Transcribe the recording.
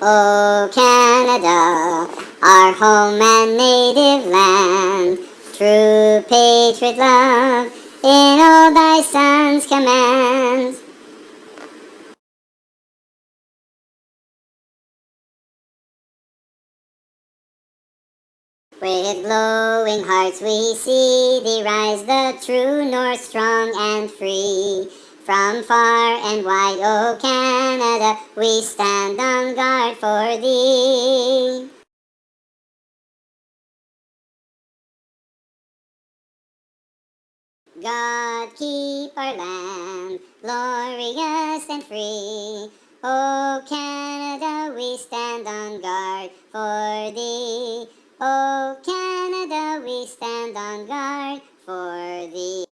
O Canada, our home and native land, true patriot love in all thy sons' commands. With glowing hearts we see thee rise, the true north, strong and free. From far and wide, O Canada, we stand on guard for thee. God keep our land glorious and free. O Canada, we stand on guard for thee. O Canada, we stand on guard for thee.